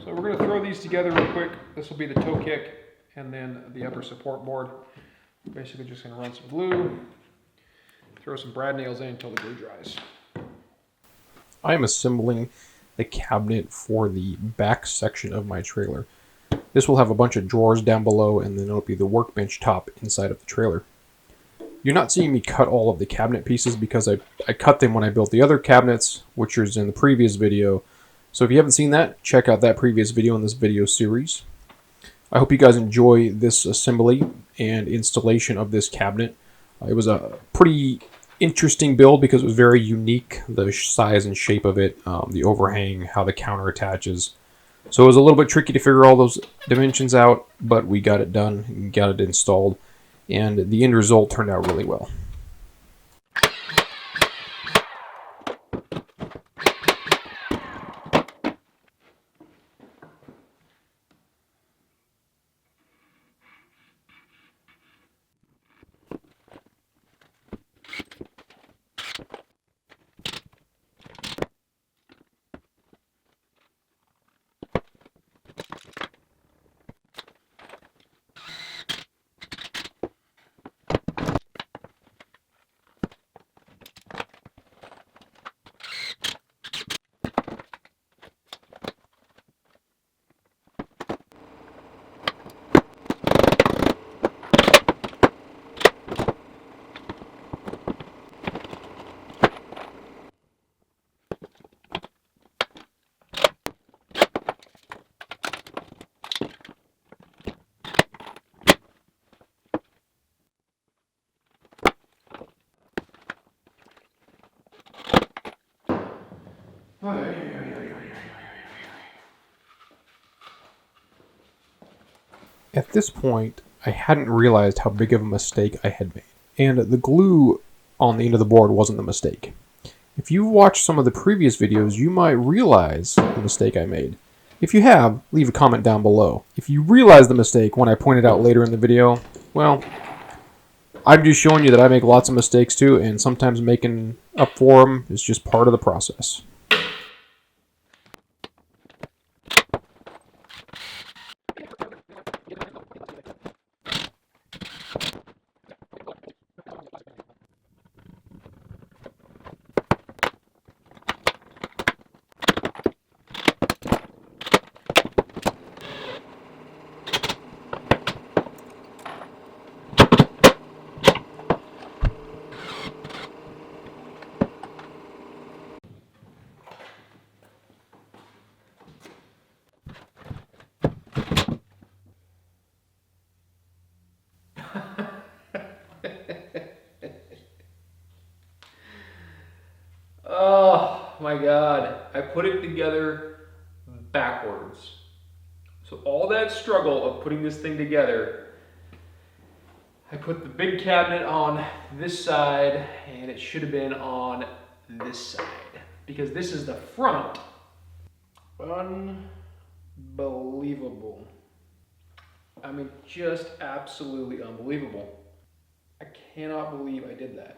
So we're going to throw these together real quick. This will be the toe kick and then the upper support board. Basically just going to run some glue, throw some brad nails in until the glue dries. I am assembling the cabinet for the back section of my trailer. This will have a bunch of drawers down below, and then it'll be the workbench top inside of the trailer. You're not seeing me cut all of the cabinet pieces because I cut them when I built the other cabinets, which is in the previous video. So if you haven't seen that, check out that previous video in this video series. I hope you guys enjoy this assembly and installation of this cabinet. It was a pretty interesting build because it was very unique, the size and shape of it, the overhang, how the counter attaches. So it was a little bit tricky to figure all those dimensions out, but we got it done and got it installed, and the end result turned out really well. At this point, I hadn't realized how big of a mistake I had made, and the glue on the end of the board wasn't the mistake. If you've watched some of the previous videos, you might realize the mistake I made. If you have, leave a comment down below. If you realize the mistake when I point it out later in the video, well, I'm just showing you that I make lots of mistakes too, and sometimes making up for them is just part of the process. Oh my God, I put it together backwards. So all that struggle of putting this thing together, I put the big cabinet on this side and it should have been on this side because this is the front. Unbelievable. I mean, just absolutely unbelievable. I cannot believe I did that.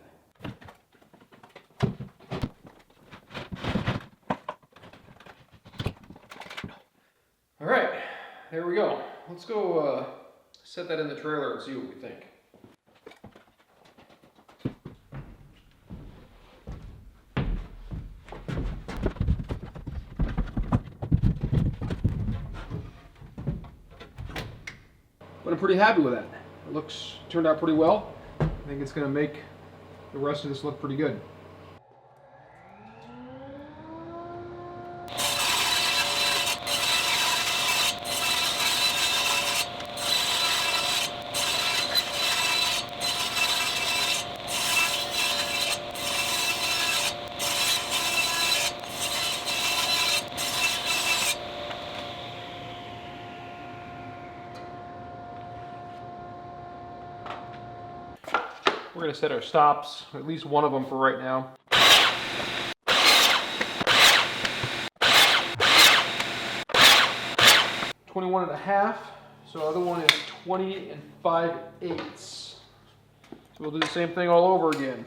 All right, there we go. Let's go set that in the trailer and see what we think. But I'm pretty happy with that. It turned out pretty well. I think it's going to make the rest of this look pretty good. We're going to set our stops, at least one of them for right now. $21.5, so the other one is 20 5/8. So we'll do the same thing all over again.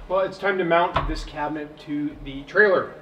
Well, it's time to mount this cabinet to the trailer.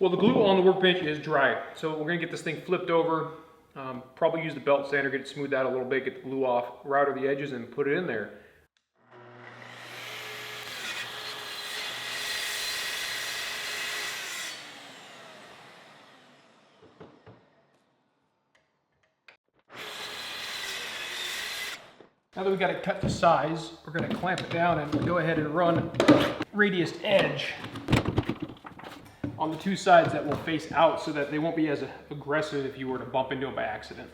Well, the glue on the workbench is dry, so we're going to get this thing flipped over, probably use the belt sander, get it smoothed out a little bit, get the glue off, router the edges, and put it in there. Now that we've got it cut to size, we're going to clamp it down and go ahead and run radius edge on the two sides that will face out so that they won't be as aggressive if you were to bump into them by accident.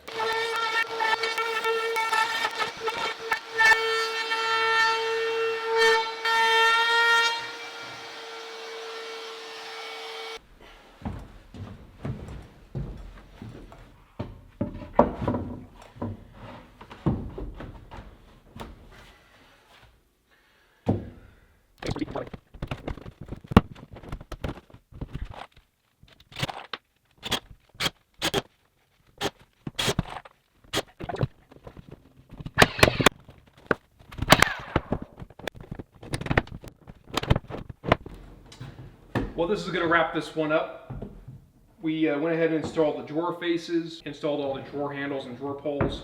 Well, this is going to wrap this one up. We went ahead and installed the drawer faces, installed all the drawer handles and drawer pulls,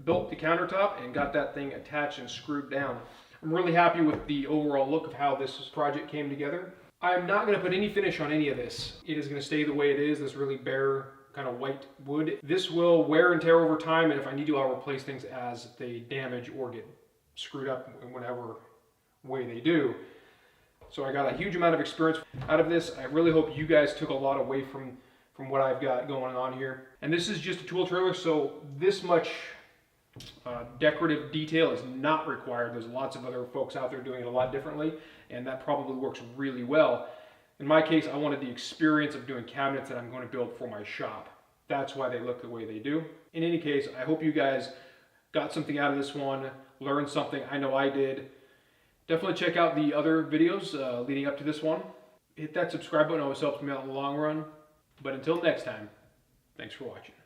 built the countertop, and got that thing attached and screwed down. I'm really happy with the overall look of how this project came together. I'm not going to put any finish on any of this. It is going to stay the way it is, this really bare kind of white wood. This will wear and tear over time, and if I need to, I'll replace things as they damage or get screwed up in whatever way they do. So I got a huge amount of experience out of this. I really hope you guys took a lot away from from what I've got going on here. And this is just a tool trailer, so this much decorative detail is not required. There's lots of other folks out there doing it a lot differently, and that probably works really well. In my case, I wanted the experience of doing cabinets that I'm going to build for my shop. That's why they look the way they do. In any case, I hope you guys got something out of this one, learned something. I know I did. Definitely check out the other videos leading up to this one. Hit that subscribe button, always helps me out in the long run. But until next time, thanks for watching.